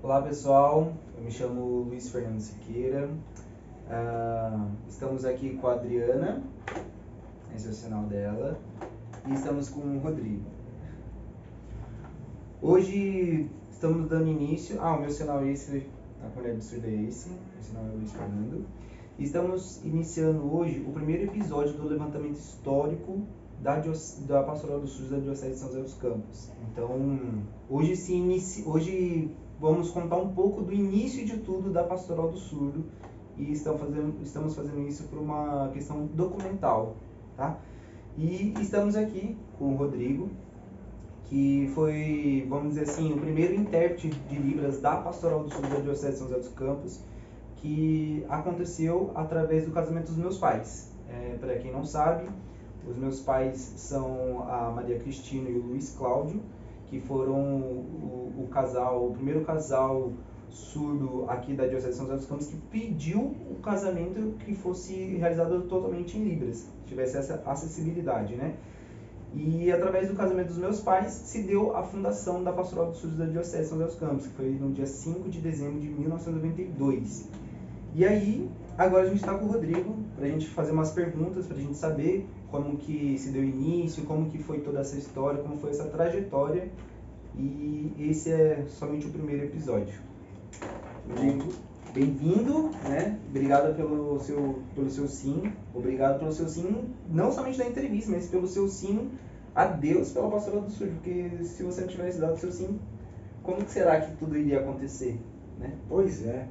Olá pessoal, eu me chamo Luiz Fernando Siqueira, estamos aqui com a Adriana, esse é o sinal dela, e estamos com o Rodrigo. Hoje estamos dando início, o meu sinal é esse, a comunidade surda é esse, o sinal é Luiz Fernando, e estamos iniciando hoje o primeiro episódio do levantamento histórico da Pastoral dos Surdos da Diocese de São José dos Campos. Então, hoje vamos contar um pouco do início de tudo da Pastoral do Surdo e estamos fazendo isso por uma questão documental, tá? E estamos aqui com o Rodrigo, que foi, vamos dizer assim, o primeiro intérprete de Libras da Pastoral do Surdo da Diocese de São José dos Campos, que aconteceu através do casamento dos meus pais. Para quem não sabe, os meus pais são a Maria Cristina e o Luiz Cláudio, que foram o primeiro casal surdo aqui da Diocese de São José dos Campos que pediu o casamento que fosse realizado totalmente em Libras, que tivesse essa acessibilidade, né? E através do casamento dos meus pais se deu a fundação da Pastoral dos Surdos da Diocese de São José dos Campos, que foi no dia 5 de dezembro de 1992. E aí, agora a gente está com o Rodrigo para a gente fazer umas perguntas, para a gente saber como que se deu início, como que foi toda essa história, como foi essa trajetória. E esse é somente o primeiro episódio. Rodrigo, bem-vindo, né? Obrigado pelo seu sim. Obrigado pelo seu sim, não somente da entrevista, mas pelo seu sim a Deus pela Pastoral do Surdo. Porque se você não tivesse dado o seu sim, como que será que tudo iria acontecer, né? Pois é.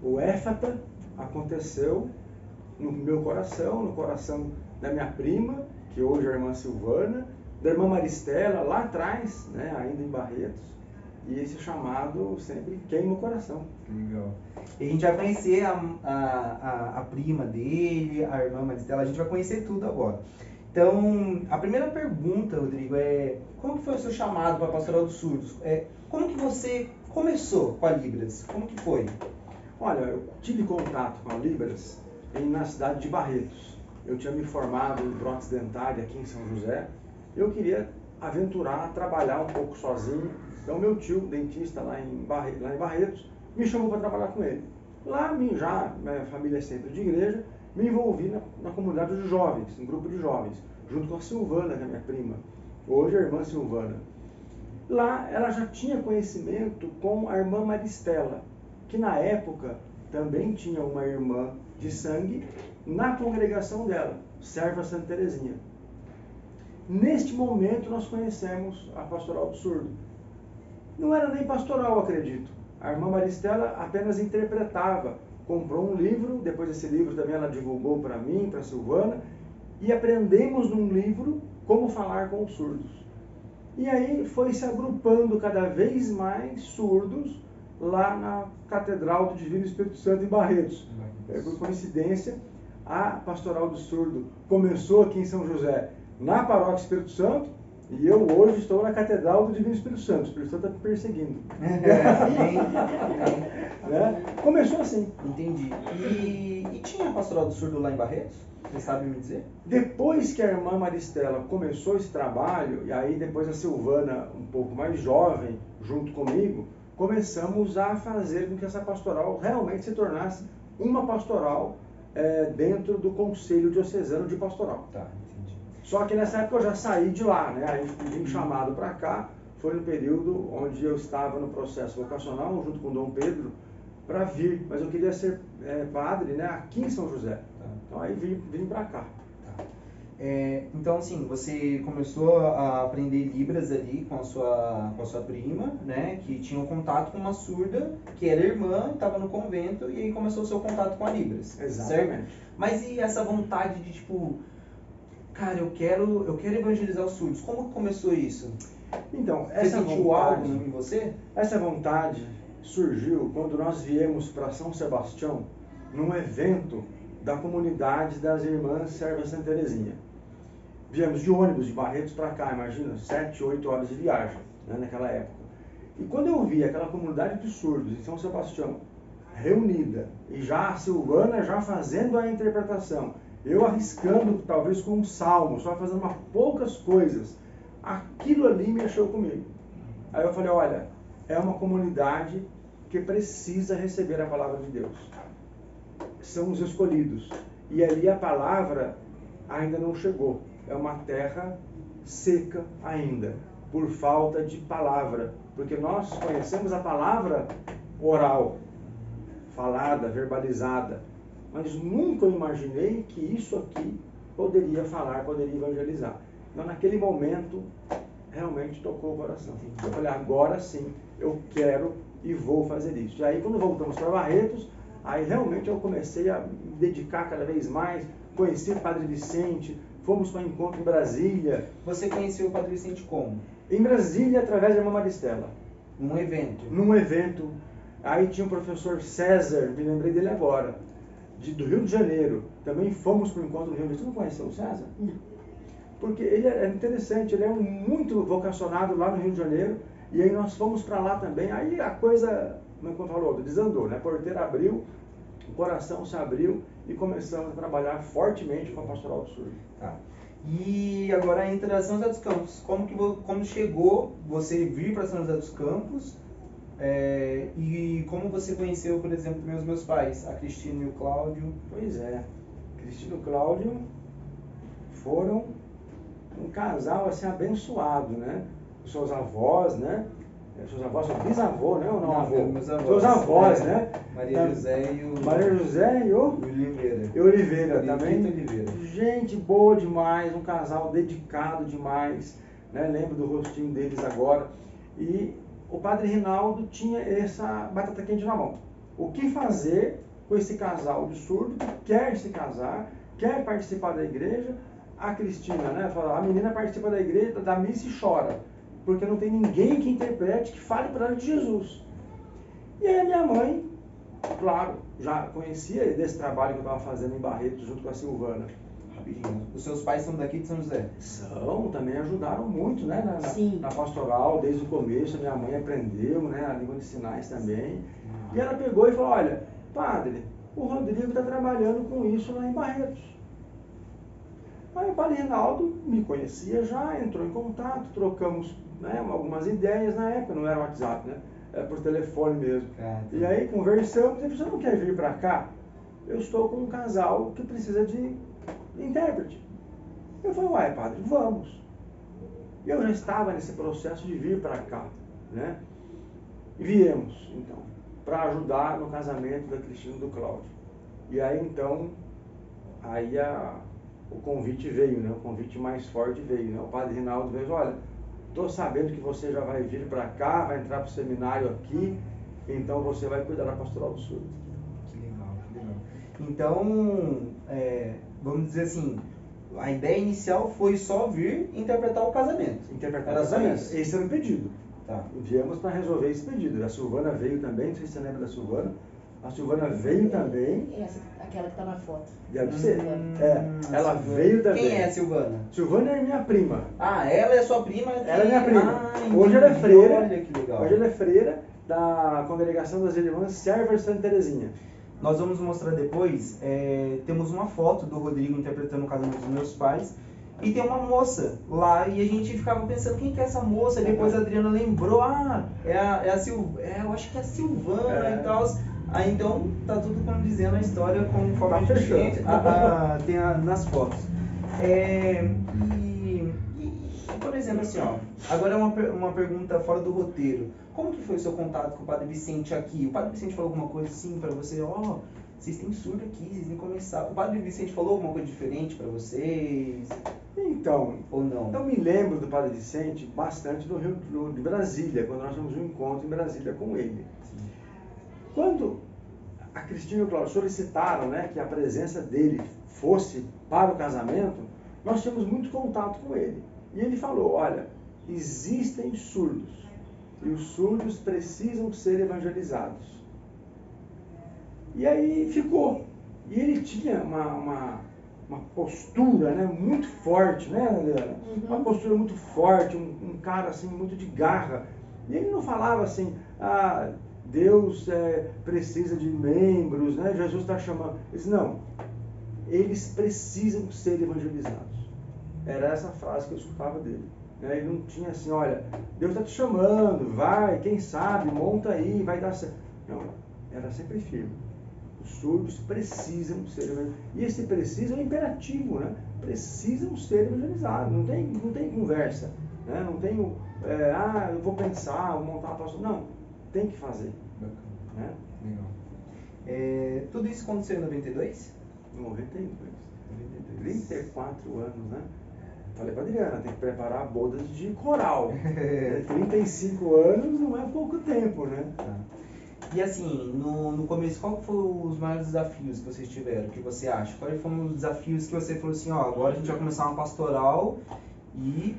O éfata aconteceu no meu coração, no coração da minha prima, que hoje é a irmã Silvana, da irmã Maristela, lá atrás, né, ainda em Barretos, e esse chamado sempre queima o coração. Legal. E a gente vai conhecer a prima dele, a irmã Maristela, a gente vai conhecer tudo agora. Então, a primeira pergunta, Rodrigo, é como que foi o seu chamado para a Pastoral dos Surdos? Como que você começou com a Libras? Como que foi? Olha, eu tive contato com a Libras na cidade de Barretos. Eu tinha me formado em prótese dentária aqui em São José. Eu queria aventurar, trabalhar um pouco sozinho. Então, meu tio, dentista lá em Barretos, me chamou para trabalhar com ele. Lá, minha família é sempre de igreja, me envolvi na comunidade de jovens, um grupo de jovens, junto com a Silvana, que é minha prima, hoje a irmã Silvana. Lá, ela já tinha conhecimento com a irmã Maristela, que na época também tinha uma irmã de sangue na congregação dela, Serva Santa Teresinha. Neste momento nós conhecemos a Pastoral do Surdo. Não era nem pastoral, acredito. A irmã Maristela apenas interpretava, comprou um livro, depois desse livro também ela divulgou para mim, para a Silvana, e aprendemos num livro como falar com os surdos. E aí foi se agrupando cada vez mais surdos lá na Catedral do Divino Espírito Santo em Barretos. Por coincidência, a Pastoral do Surdo começou aqui em São José, na Paróquia Espírito Santo, e eu hoje estou na Catedral do Divino Espírito Santo. O Espírito Santo está me perseguindo. Né? Começou assim. Entendi. E tinha a Pastoral do Surdo lá em Barretos? Você sabe me dizer? Depois que a irmã Maristela começou esse trabalho, e aí depois a Silvana, um pouco mais jovem, junto comigo, começamos a fazer com que essa pastoral realmente se tornasse uma pastoral dentro do Conselho Diocesano de Pastoral. Tá, entendi. Só que nessa época eu já saí de lá, né? Aí fui chamado para cá, foi no período onde eu estava no processo vocacional, junto com Dom Pedro, para vir, mas eu queria ser padre, né, aqui em São José. Tá. Então aí vim para cá. Tá. Então, assim, você começou a aprender Libras ali com a sua prima, né, que tinha um contato com uma surda, que era irmã, estava no convento, e aí começou o seu contato com a Libras. Exatamente. Certo? Mas e essa vontade de, tipo, cara, eu quero evangelizar os surdos, como começou isso? Então, Você sentiu algo em você? Essa vontade surgiu quando nós viemos para São Sebastião, num evento da comunidade das irmãs Serva Santa Teresinha. Viemos de ônibus de Barretos para cá, imagina, 7, 8 horas de viagem, né, naquela época. E quando eu vi aquela comunidade de surdos em São Sebastião, reunida, e já a Silvana já fazendo a interpretação, eu arriscando talvez com um salmo, só fazendo poucas coisas, aquilo ali mexeu comigo. Aí eu falei, olha, é uma comunidade que precisa receber a palavra de Deus. São os escolhidos. E ali a palavra ainda não chegou. É uma terra seca ainda, por falta de palavra. Porque nós conhecemos a palavra oral, falada, verbalizada. Mas nunca imaginei que isso aqui poderia falar, poderia evangelizar. Então, naquele momento, realmente tocou o coração. Eu falei, agora sim, eu quero e vou fazer isso. E aí, quando voltamos para Barretos, aí realmente eu comecei a me dedicar cada vez mais, conheci o Padre Vicente, fomos para um encontro em Brasília. Você conheceu o Padre Vicente como? Em Brasília, através da irmã Maristela. Num evento? Num evento. Aí tinha o professor César, me lembrei dele agora, do Rio de Janeiro. Também fomos para o encontro do Rio de Janeiro. Você não conheceu o César? Não. Porque ele é interessante, ele é muito vocacionado lá no Rio de Janeiro, e aí nós fomos para lá também. Aí a coisa, como falou, desandou, né? A porteira abriu, o coração se abriu e começamos a trabalhar fortemente com a Pastoral do Surdo. Tá. E agora entra São José dos Campos. Como chegou você vir para São José dos Campos? E como você conheceu, por exemplo, também os meus pais, a Cristina e o Cláudio? Pois é, Cristina e o Cláudio foram um casal assim abençoado, né? Os seus avós, né? Seus avós, seu bisavô, né? Ou não, avô? Meus avós. Seus avós, né? Maria José e o... Maria José e o... Oliveira. E Oliveira também. Oliveira. Gente boa demais, um casal dedicado demais, né? Lembro do rostinho deles agora. E o Padre Rinaldo tinha essa batata quente na mão. O que fazer com esse casal de surdo que quer se casar, quer participar da igreja? A Cristina, né? Fala, a menina participa da igreja, da missa e chora, porque não tem ninguém que interprete, que fale para ela de Jesus. E aí a minha mãe, claro, já conhecia desse trabalho que eu estava fazendo em Barretos junto com a Silvana. Rapidinho. Os seus pais são daqui de São José? São, também ajudaram muito, né? Na pastoral, desde o começo, a minha mãe aprendeu, né? A língua de sinais também. E ela pegou e falou, olha, padre, o Rodrigo está trabalhando com isso lá em Barretos. Aí o Padre Rinaldo me conhecia já, entrou em contato, trocamos, né, algumas ideias na época, não era WhatsApp, né? Era por telefone mesmo. E aí conversamos, ele disse, você não quer vir para cá? Eu estou com um casal que precisa de intérprete. Eu falei, uai, padre, vamos. Eu já estava nesse processo de vir para cá, né? E viemos, então, para ajudar no casamento da Cristina e do Cláudio. E aí, então, aí o convite veio, né? O convite mais forte veio, né? O Padre Rinaldo veio, olha, estou sabendo que você já vai vir para cá, vai entrar para o seminário aqui, então você vai cuidar da Pastoral do Surdo. Que legal, que legal. Então, vamos dizer assim, a ideia inicial foi só vir interpretar o casamento. Interpretar era o casamento. só isso. Esse era o pedido. Tá. Viemos para resolver esse pedido. A Silvana veio também, não sei se você lembra da Silvana. A Silvana veio também. Aquela que está na foto. Deve ser. Ela veio também. Quem é a Silvana? Silvana é minha prima. Ah, ela é sua prima? Ela é minha prima. Ah, Hoje ela é freira. Olha que legal. Hoje ela é freira da Congregação das Irmãs Servas Santa Terezinha. Nós vamos mostrar depois, temos uma foto do Rodrigo interpretando o casamento dos meus pais. E tem uma moça lá, e a gente ficava pensando, quem que é essa moça? E depois a Adriana lembrou, eu acho que é a Silvana e tal. Aí então, tá tudo como dizendo a história conforme a gente tem nas fotos. Por exemplo, assim, ó, agora é uma pergunta fora do roteiro. Como que foi o seu contato com o Padre Vicente aqui? O Padre Vicente falou alguma coisa assim pra você? Vocês têm surdo aqui, vocês têm que começar. O Padre Vicente falou alguma coisa diferente pra vocês? Então, ou não? Eu me lembro do Padre Vicente bastante do Rio de Brasília, quando nós tivemos um encontro em Brasília com ele. Sim. Quando a Cristina e o Cláudio solicitaram, né, que a presença dele fosse para o casamento, nós tínhamos muito contato com ele. E ele falou, olha, existem surdos, e os surdos precisam ser evangelizados. E aí ficou. E ele tinha uma postura, né, muito forte, né, Adriana? Uma postura muito forte, um cara assim, muito de garra. E ele não falava assim, Deus precisa de membros, né? Jesus está chamando. Ele disse, não, eles precisam ser evangelizados. Era essa frase que eu escutava dele. Ele não tinha assim, olha, Deus está te chamando, vai, quem sabe, monta aí, vai dar certo. Não, era sempre firme. Os surdos precisam ser evangelizados. E esse precisa é um imperativo, né? Precisam ser evangelizados. Não tem conversa. Né? Não tem, eu vou pensar, vou montar uma pastora. Não, tem que fazer. Bacana. Né? Legal. Tudo isso aconteceu em 92? 92. 92. 34 anos, né? Falei para a Adriana, tem que preparar bodas de coral. 35 anos não é pouco tempo, né? Tá. E assim, no começo, qual foram os maiores desafios que vocês tiveram? O que você acha? Quais foram os desafios que você falou assim, ó, agora a gente vai começar uma pastoral e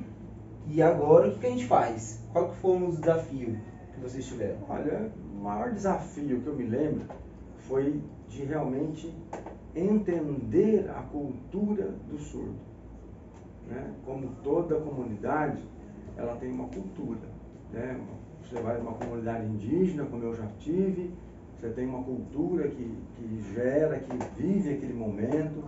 agora o que a gente faz? Qual que foram os desafios que vocês tiveram? Olha, o maior desafio que eu me lembro foi de realmente entender a cultura do surdo. Né? Como toda comunidade, ela tem uma cultura. Né? Você vai numa comunidade indígena, como eu já tive, você tem uma cultura que gera, que vive aquele momento.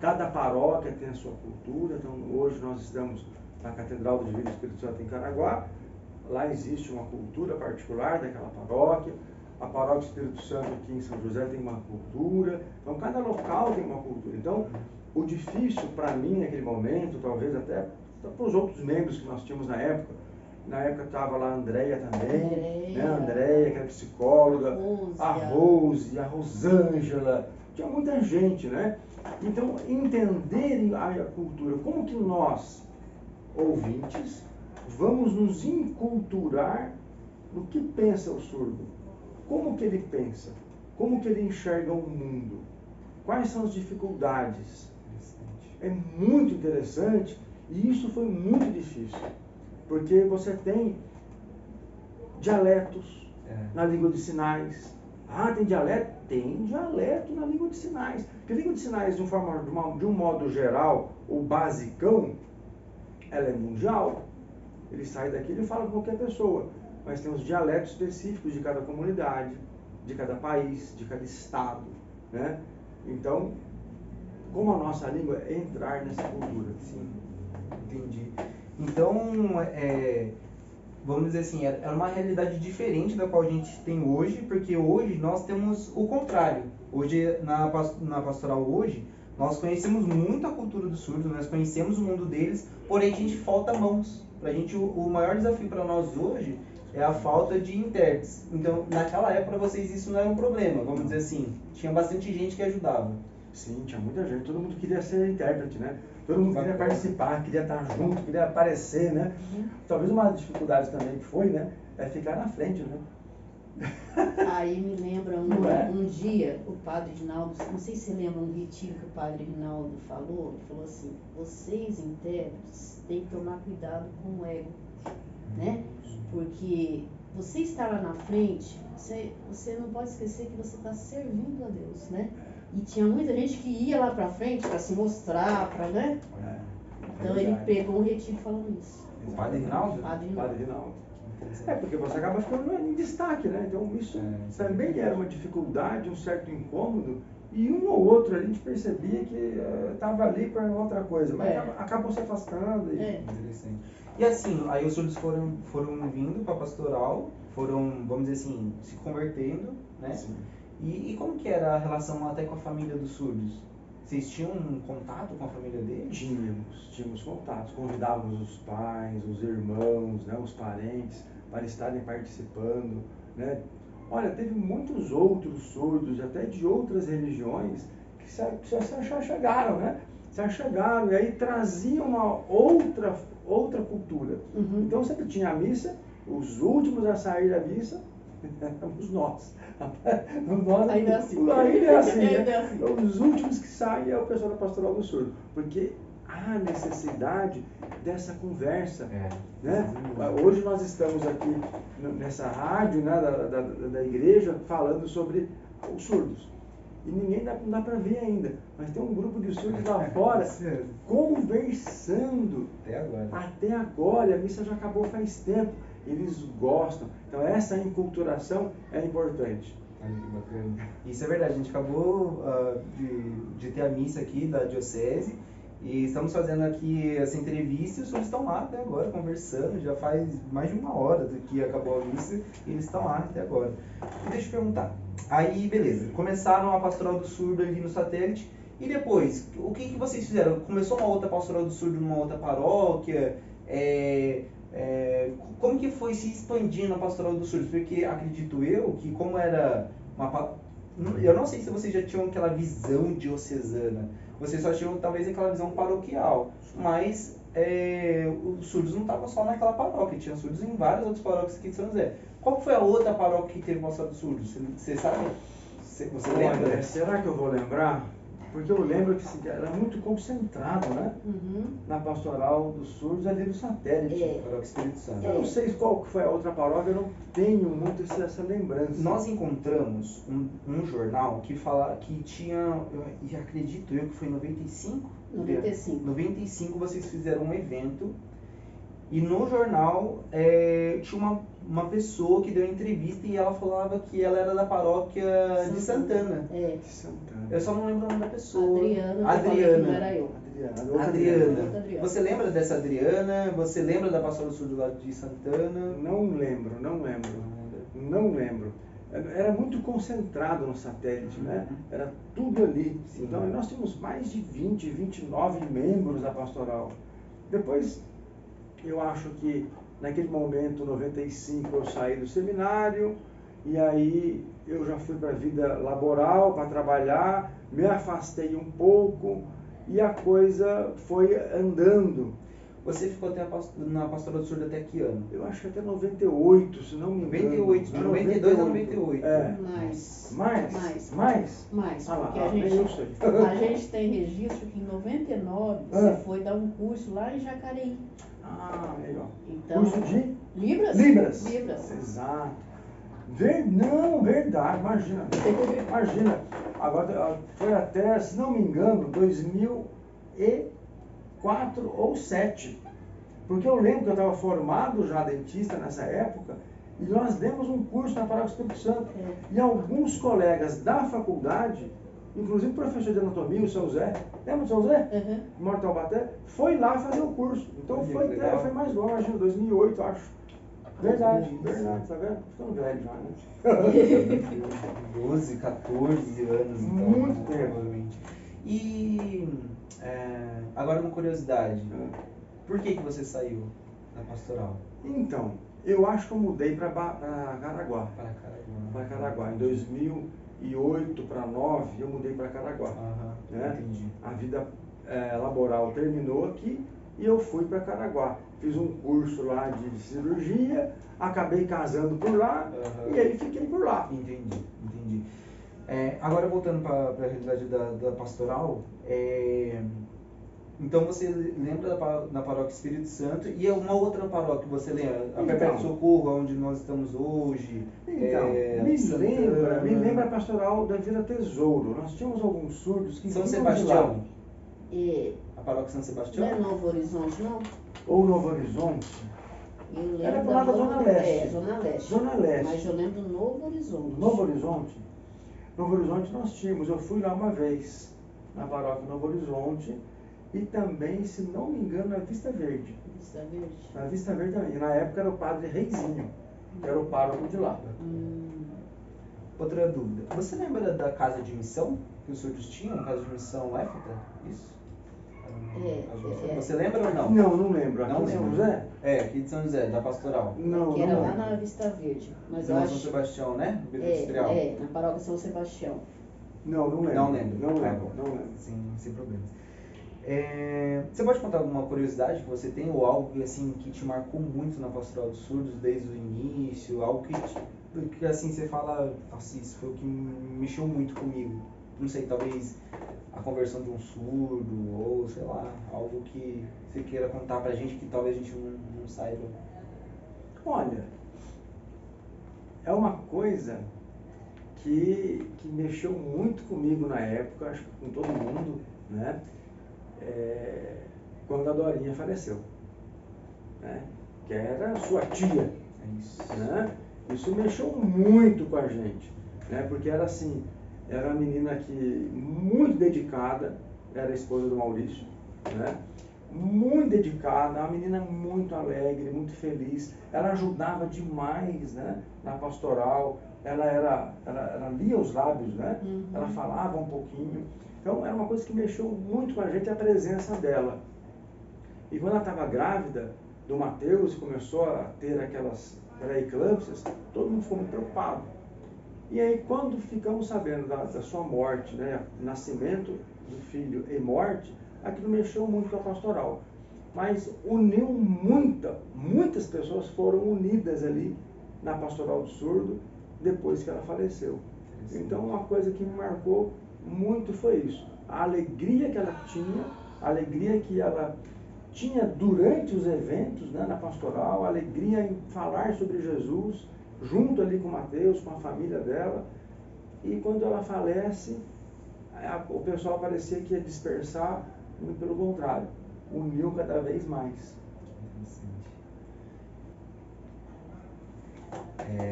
Cada paróquia tem a sua cultura. Então, hoje nós estamos na Catedral do Divino Espírito Santo em Caraguá. Lá existe uma cultura particular daquela paróquia. A Paróquia Espírito Santo aqui em São José tem uma cultura. Então, cada local tem uma cultura. Então, o difícil para mim naquele momento, talvez até para os outros membros que nós tínhamos na época estava lá a Andréia também, né? A Andréia, que era psicóloga, a Rose, a Rosângela, tinha muita gente, né? Então, entender a cultura, como que nós, ouvintes, vamos nos inculturar no que pensa o surdo, como que ele pensa, como que ele enxerga o mundo, quais são as dificuldades. É muito interessante e isso foi muito difícil, porque você tem dialetos na língua de sinais. Ah, tem dialeto? Tem dialeto na língua de sinais. Porque a língua de sinais, de um modo geral, ou basicão, ela é mundial. Ele sai daqui e fala com qualquer pessoa. Mas tem os dialetos específicos de cada comunidade, de cada país, de cada estado. Né? Então, como a nossa língua é entrar nessa cultura. Sim, entendi. Então, vamos dizer assim, era uma realidade diferente da qual a gente tem hoje, porque hoje nós temos o contrário. Hoje, na pastoral hoje, nós conhecemos muito a cultura dos surdos, nós conhecemos o mundo deles, porém a gente falta mãos. Pra gente, o maior desafio para nós hoje é a falta de intérpretes. Então, naquela época, para vocês isso não era um problema, vamos dizer assim. Tinha bastante gente que ajudava. Sim, tinha muita gente, todo mundo queria ser intérprete, né? Todo mundo queria participar, queria estar junto, queria aparecer, né? Talvez uma das dificuldades também que foi, né? É ficar na frente, né? Aí me lembra um dia, o padre Rinaldo, não sei se você lembra um retiro que o padre Rinaldo falou, ele falou assim, vocês intérpretes têm que tomar cuidado com o ego, né? Porque você está lá na frente, você não pode esquecer que você está servindo a Deus, né? E tinha muita gente que ia lá pra frente para se mostrar, né? Então ele pegou um retiro falando isso. O padre Rinaldo? Padre Rinaldo. Porque você acaba ficando em destaque, né? Então isso também era uma dificuldade, um certo incômodo, e um ou outro a gente percebia que estava ali para outra coisa, mas acabam se afastando. Interessante. E assim, aí os surdos foram vindo para a pastoral, foram, vamos dizer assim, se convertendo, né? Sim. E como que era a relação até com a família dos surdos? Vocês tinham um contato com a família deles? Tínhamos contatos, convidávamos os pais, os irmãos, né, os parentes, para estarem participando, né? Olha, teve muitos outros surdos, até de outras religiões, que se achegaram, né? Se achegaram e aí traziam uma outra cultura. Então sempre tinha a missa, os últimos a sair da missa, éramos nós. Ainda é assim. Ainda é assim, né? Os últimos que saem é o pessoal da Pastoral do Surdo, porque há necessidade dessa conversa. Né? Hoje nós estamos aqui nessa rádio, né, da igreja falando sobre os surdos. E ninguém não dá para ver ainda, mas tem um grupo de surdos lá fora conversando. Até agora, a missa já acabou faz tempo. Eles gostam. Então essa enculturação é importante. Ai, que bacana. Isso é verdade, a gente acabou de ter a missa aqui da diocese E estamos fazendo aqui essa entrevista e os surdos estão lá até agora, conversando, já faz mais de 1 hora que acabou a missa e eles estão lá até agora. E deixa eu perguntar, aí beleza, começaram a pastoral do surdo ali no satélite, e depois, o que vocês fizeram? Começou uma outra pastoral do surdo numa outra paróquia? Como que foi se expandindo a pastoral do surdo? Porque acredito eu que como era eu não sei se vocês já tinham aquela visão diocesana, vocês só tinham talvez aquela visão paroquial, mas os surdos não estavam só naquela paróquia, tinha surdos em várias outras paróquias aqui de São José. Qual foi a outra paróquia que teve pastoral do surdo? Você sabe? Você lembra? Olha, será que eu vou lembrar? Porque eu lembro que assim, era muito concentrado, né? Na pastoral dos surdos ali no satélite. Paróquia Espírito Santo. Eu não sei qual que foi a outra paróquia, eu não tenho muito essa lembrança. Nós encontramos um jornal que fala que tinha, e acredito eu que foi em 95? 95. 95 vocês fizeram um evento e no jornal tinha uma pessoa que deu entrevista e ela falava que ela era da paróquia de Santana. De Santana. Eu só não lembro o nome da pessoa. Adriana. Não era eu. Adriana. Você lembra dessa Adriana? Você lembra da pastoral do surdo lá de Santana? Não lembro. Era muito concentrado no satélite, né? Era tudo ali. Sim. Então nós tínhamos mais de 20, 29 membros da pastoral. Depois, eu acho que naquele momento, 95, eu saí do seminário e aí eu já fui para a vida laboral, para trabalhar, me afastei um pouco e a coisa foi andando. Você ficou na pastoral do surdo até que ano? Eu acho que até 98, se não me engano. 98, de 92 a 98. Mais, Ah lá, porque a gente tem registro que em 99 você foi dar um curso lá em Jacareí. Ah, legal. Então, curso de? Libras. Exato. Não, verdade, imagina. Agora, foi até, se não me engano, 2004 ou 2007. Porque eu lembro que eu estava formado já dentista nessa época e nós demos um curso na Paróquia Espírito Santo. E alguns colegas da faculdade, inclusive o professor de anatomia, o São José, lembra do São José? Mora em Taubaté, foi lá fazer o curso. Então foi mais longe, em 2008, acho. Verdade, tá vendo? Ficando velho já, né? 12, 14 anos, então. Muito tempo. Provavelmente. E agora uma curiosidade. Por que você saiu da pastoral? Então, eu acho que eu mudei para Caraguá. Para Caraguá. Em 2008 para 2009, eu mudei para Caraguá. Né? Entendi. A vida laboral terminou aqui e eu fui para Caraguá. Fiz um curso lá de cirurgia, acabei casando por lá e aí fiquei por lá. Entendi. Agora voltando para a realidade da pastoral, então você lembra da Paróquia Espírito Santo e é uma outra paróquia que você lembra? A Perpétuo Socorro, onde nós estamos hoje. Então, me lembra a pastoral da Vila Tesouro. Nós tínhamos alguns surdos que São Sebastião. A paróquia São Sebastião? Não é Novo Horizonte, não? Ou Novo Horizonte? Eu lembro Era pro lado da Zona Leste. Zona Leste. Mas eu lembro do Novo Horizonte. Novo Horizonte nós tínhamos. Eu fui lá uma vez, na paróquia Novo Horizonte, e também, se não me engano, na Vista Verde. Na Vista Verde também. E na época era o padre Reizinho, que era o pároco de lá. Outra dúvida. Você lembra da casa de missão que os surdos tinham? Casa de missão Éfita? Isso? Você lembra ou não? Não lembro. Aqui Não em São lembro. José? Aqui de São José, da pastoral. Não, que era não lá lembro. na Vista Verde. Mas eu São acho... Sebastião, né? Vila Industrial. Na paróquia São Sebastião. Não lembro. Não lembro. Não lembro. Sim, sem problemas. Você pode contar alguma curiosidade que você tem ou algo assim que te marcou muito na pastoral dos surdos desde o início, algo que assim você fala, nossa, isso foi o que mexeu muito comigo. Não sei, talvez a conversão de um surdo ou sei lá, algo que você queira contar pra gente que talvez a gente não saiba. Olha, é uma coisa que mexeu muito comigo na época, acho que com todo mundo, né? Quando a Dorinha faleceu, né? Que era sua tia, né? Isso mexeu muito com a gente, né? Porque era assim, era uma menina que muito dedicada, era a esposa do Maurício, né? Muito dedicada, uma menina muito alegre, muito feliz. Ela ajudava demais, né, na pastoral. Ela lia os lábios, né? Uhum. Ela falava um pouquinho. Então era uma coisa que mexeu muito com a gente, a presença dela. E quando ela estava grávida do Mateus e começou a ter aquelas pré-eclâmpsias, todo mundo ficou muito preocupado. E aí, quando ficamos sabendo da sua morte, né, nascimento do filho e morte, aquilo mexeu muito com a pastoral. Mas uniu muitas pessoas foram unidas ali na pastoral do surdo depois que ela faleceu. Então, uma coisa que me marcou muito foi isso. A alegria que ela tinha, a alegria que ela tinha durante os eventos, né, na pastoral, a alegria em falar sobre Jesus, junto ali com Mateus, com a família dela. E quando ela falece, o pessoal parecia que ia dispersar, muito pelo contrário, uniu cada vez mais.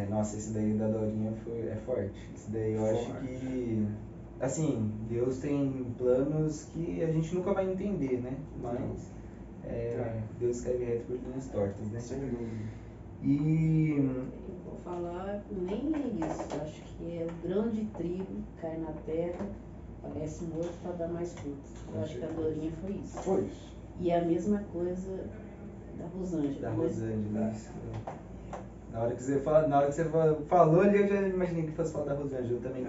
Nossa, esse daí da Dorinha é forte. Esse daí eu acho que, assim, Deus tem planos que a gente nunca vai entender, né? Mas Deus escreve reto por linhas tortas, né? Sem dúvida. E Eu vou falar, nem é isso. Eu acho que é o grão de trigo cai na terra, parece morto para dar mais frutos. Eu acho que a Dorinha foi isso. Foi isso. E a mesma coisa da Rosângela. Da Rosângela, isso. Na hora que você falou ali, eu já imaginei que fosse falar da Rosângela também.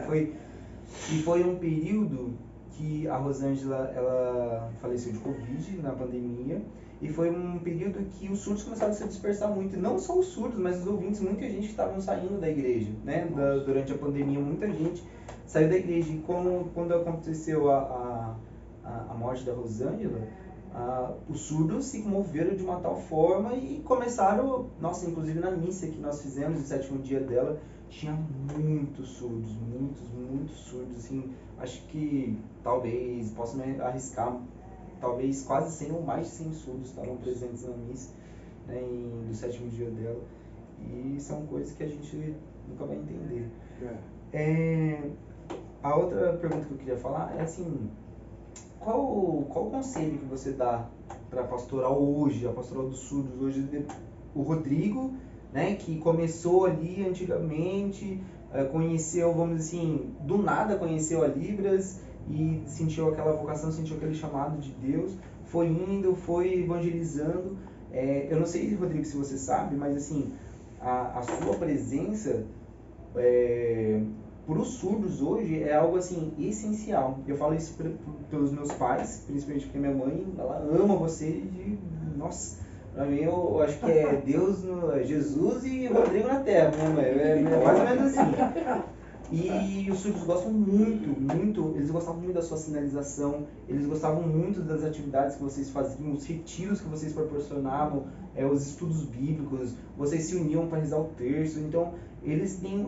Foi um período que a Rosângela, ela faleceu de Covid na pandemia, e foi um período que os surdos começaram a se dispersar muito. Não só os surdos, mas os ouvintes, muita gente que estavam saindo da igreja, né? Durante a pandemia, muita gente saiu da igreja. E quando aconteceu a morte da Rosângela, os surdos se moveram de uma tal forma e começaram, nossa, inclusive na missa que nós fizemos no 7º dia dela, tinha muitos surdos, muitos surdos, assim, acho que talvez, posso me arriscar, talvez quase 100 ou mais de 100 surdos estavam presentes na missa, né, do 7º dia dela, e são coisas que a gente nunca vai entender. A outra pergunta que eu queria falar é assim, qual o conselho que você dá para a pastoral hoje, a pastoral dos surdos hoje, o Rodrigo, né, que começou ali antigamente, conheceu, vamos dizer assim, do nada conheceu a Libras e sentiu aquela vocação, sentiu aquele chamado de Deus, foi indo, foi evangelizando. Eu não sei, Rodrigo, se você sabe, mas assim, a sua presença para os surdos hoje é algo assim essencial. Eu falo isso pelos meus pais, principalmente porque minha mãe, ela ama você nossa, para mim eu acho que é Deus, Jesus e Rodrigo na terra, minha mãe, é mais ou menos assim. E os surdos gostam muito, eles gostavam muito da sua sinalização, eles gostavam muito das atividades que vocês faziam, os retiros que vocês proporcionavam, os estudos bíblicos, vocês se uniam para rezar o terço, então eles têm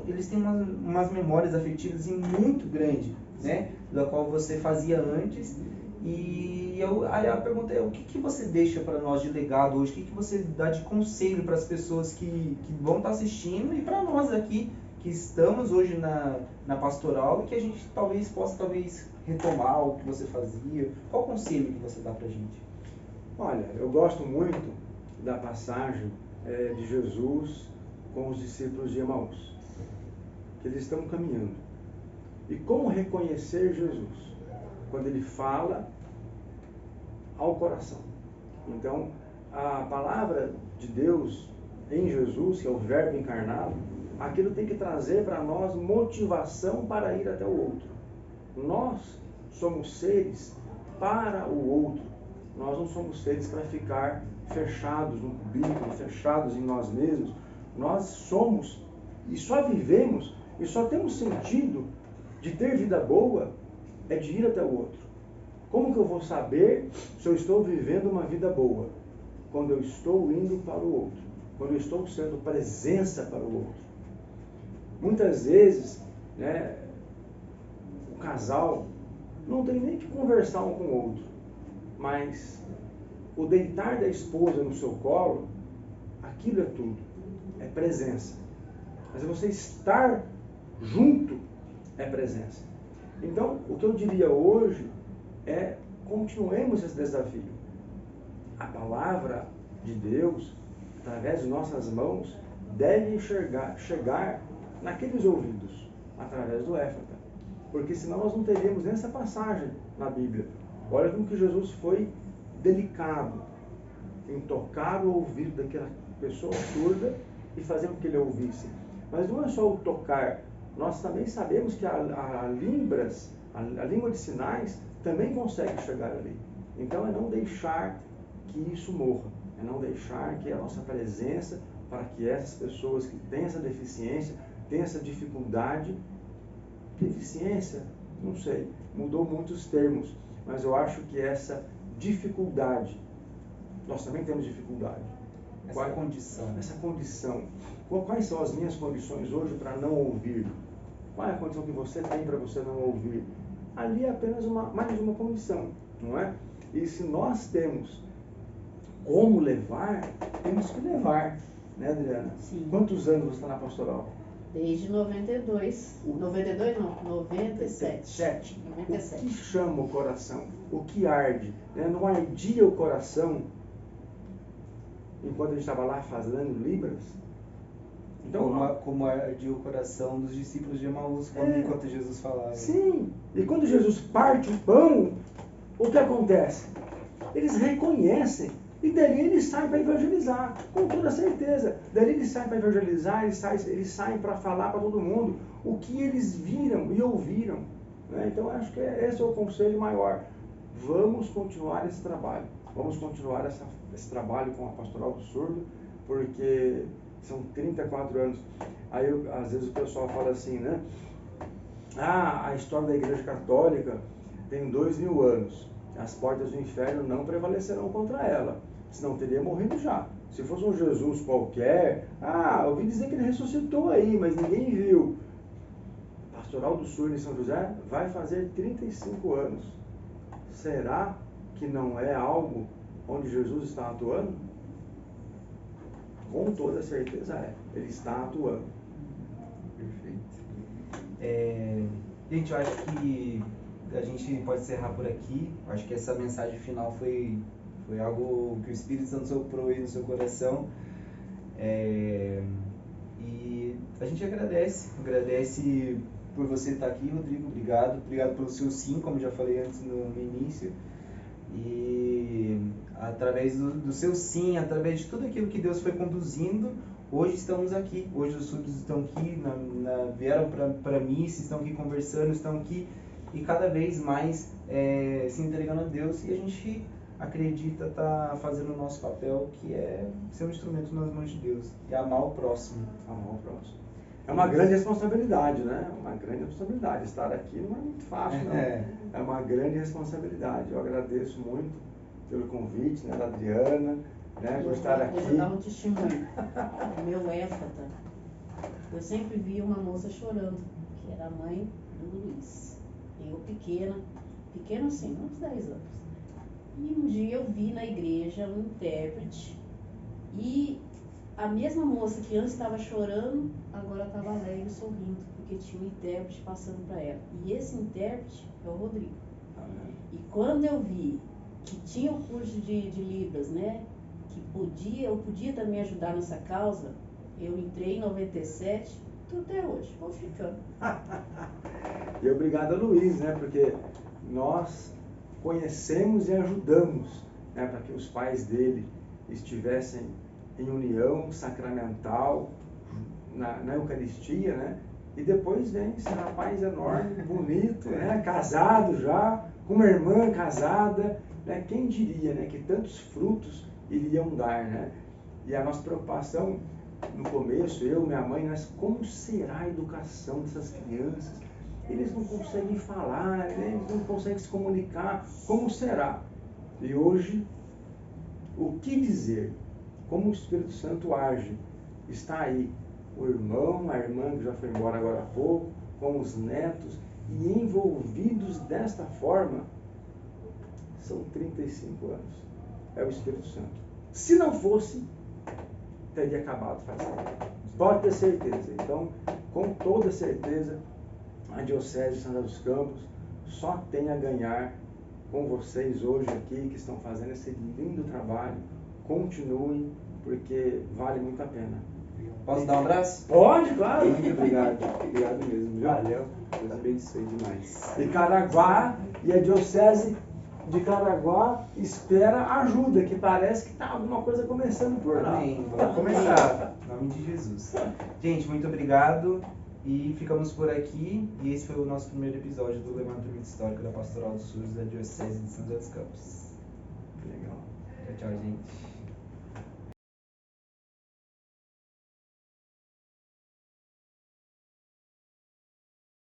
umas memórias afetivas muito grandes, né, da qual você fazia antes. E aí a pergunta é, o que você deixa para nós de legado hoje, o que você dá de conselho para as pessoas que vão estar assistindo e para nós aqui, que estamos hoje na pastoral e que a gente possa retomar o que você fazia? Qual o conselho que você dá para a gente? Olha, eu gosto muito da passagem de Jesus com os discípulos de Emaús, que eles estão caminhando. E como reconhecer Jesus? Quando ele fala ao coração. Então, a palavra de Deus em Jesus, que é o Verbo encarnado, aquilo tem que trazer para nós motivação para ir até o outro. Nós somos seres para o outro. Nós não somos seres para ficar fechados no cubículo, fechados em nós mesmos. Nós somos e só vivemos e só temos sentido de ter vida boa é de ir até o outro. Como que eu vou saber se eu estou vivendo uma vida boa? Quando eu estou indo para o outro. Quando eu estou sendo presença para o outro. Muitas vezes, né, o casal não tem nem que conversar um com o outro, mas o deitar da esposa no seu colo, aquilo é tudo, é presença. Mas você estar junto é presença. Então, o que eu diria hoje é, continuemos esse desafio. a palavra de Deus, através de nossas mãos, deve chegar naqueles ouvidos, através do éfata. Porque senão nós não teríamos nessa passagem na Bíblia. Olha como que Jesus foi delicado em tocar o ouvido daquela pessoa surda e fazer com que ele ouvisse. Mas não é só o tocar. Nós também sabemos que a Libras, a língua de sinais, também consegue chegar ali. Então é não deixar que isso morra. É não deixar que a nossa presença, para que essas pessoas que têm essa deficiência, têm essa dificuldade, deficiência, não sei, mudou muitos termos, mas eu acho que essa dificuldade, nós também temos dificuldade. Essa condição. Quais são as minhas condições hoje para não ouvir? Qual é a condição que você tem para você não ouvir? Ali é apenas mais uma condição, não é? E se nós temos como levar, temos que levar, né, Adriana? Sim. Quantos anos você está na pastoral? Desde 92. 92 não, 97. 97. O que chama o coração? O que arde? Né? Não ardia o coração enquanto a gente estava lá fazendo Libras? Então, como ardia o coração dos discípulos de Emaús enquanto Jesus falava. Sim. E quando Jesus parte o pão, o que acontece? Eles reconhecem. E dali eles saem para evangelizar, com toda certeza. Dali eles saem para evangelizar, eles saem para falar para todo mundo o que eles viram e ouviram. Né? Então, acho que esse é o conselho maior. Vamos continuar esse trabalho. Vamos continuar esse trabalho com a Pastoral do Surdo, porque são 34 anos. Aí, às vezes, o pessoal fala assim, né? Ah, a história da Igreja Católica tem 2000 anos. As portas do inferno não prevalecerão contra ela. Senão teria morrido já. Se fosse um Jesus qualquer, ouvi dizer que ele ressuscitou aí, mas ninguém viu. Pastoral do Surdo em São José vai fazer 35 anos. Será que não é algo onde Jesus está atuando? Com toda certeza é. Ele está atuando. Perfeito. Gente, eu acho que a gente pode encerrar por aqui. Eu acho que essa mensagem final foi algo que o Espírito Santo soprou aí no seu coração. E a gente agradece por você estar aqui, Rodrigo. Obrigado pelo seu sim, como já falei antes no início. E através do seu sim, através de tudo aquilo que Deus foi conduzindo, hoje estamos aqui. Hoje os surdos estão aqui, vieram para missa, estão aqui conversando, estão aqui e cada vez mais se entregando a Deus. E a gente acredita estar fazendo o nosso papel, que é ser um instrumento nas mãos de Deus e amar o próximo. Amar o próximo. É uma grande responsabilidade, né? Uma grande responsabilidade. Estar aqui não é muito fácil, não. É uma grande responsabilidade. Eu agradeço muito pelo convite, né, da Adriana, né, por estar aqui. Eu vou dar um testemunho. O meu éfata, eu sempre via uma moça chorando, que era a mãe do Luiz. Eu pequena assim, uns 10 anos. E um dia eu vi na igreja um intérprete e a mesma moça que antes estava chorando, agora estava alegre, sorrindo, porque tinha um intérprete passando para ela. E esse intérprete é o Rodrigo. E quando eu vi que tinha o curso de Libras, né, que eu podia também ajudar nessa causa, eu entrei em 97, estou até hoje, vou ficando. E obrigado a Luiz, né, porque nós conhecemos e ajudamos, né, para que os pais dele estivessem em união sacramental, na Eucaristia, né? E depois vem esse rapaz enorme, bonito, né? Casado já, com uma irmã casada, né? Quem diria, né? Que tantos frutos iriam dar, né? E a nossa preocupação no começo, eu, minha mãe, nós, como será a educação dessas crianças? Eles não conseguem falar, né? Eles não conseguem se comunicar, como será? E hoje, o que dizer? Como o Espírito Santo age? Está aí o irmão, a irmã que já foi embora agora há pouco, com os netos, e envolvidos desta forma, são 35 anos. É o Espírito Santo. Se não fosse, teria acabado faz tempo. Pode ter certeza. Então, com toda certeza, a Diocese de São José dos Campos só tem a ganhar com vocês hoje aqui, que estão fazendo esse lindo trabalho. Continuem, porque vale muito a pena. Posso dar um abraço? Pode, claro. Muito obrigado. Obrigado mesmo, viu? Valeu. Deus abençoe demais. E Caraguá e a Diocese de Caraguá espera ajuda, que parece que está alguma coisa começando por lá. Amém. Vamos começar. Em nome de Jesus. Gente, muito obrigado. E ficamos por aqui. E esse foi o nosso primeiro episódio do Levantamento Histórico da Pastoral dos Surdos da Diocese de São José dos Campos. Legal. Tchau, tchau, gente.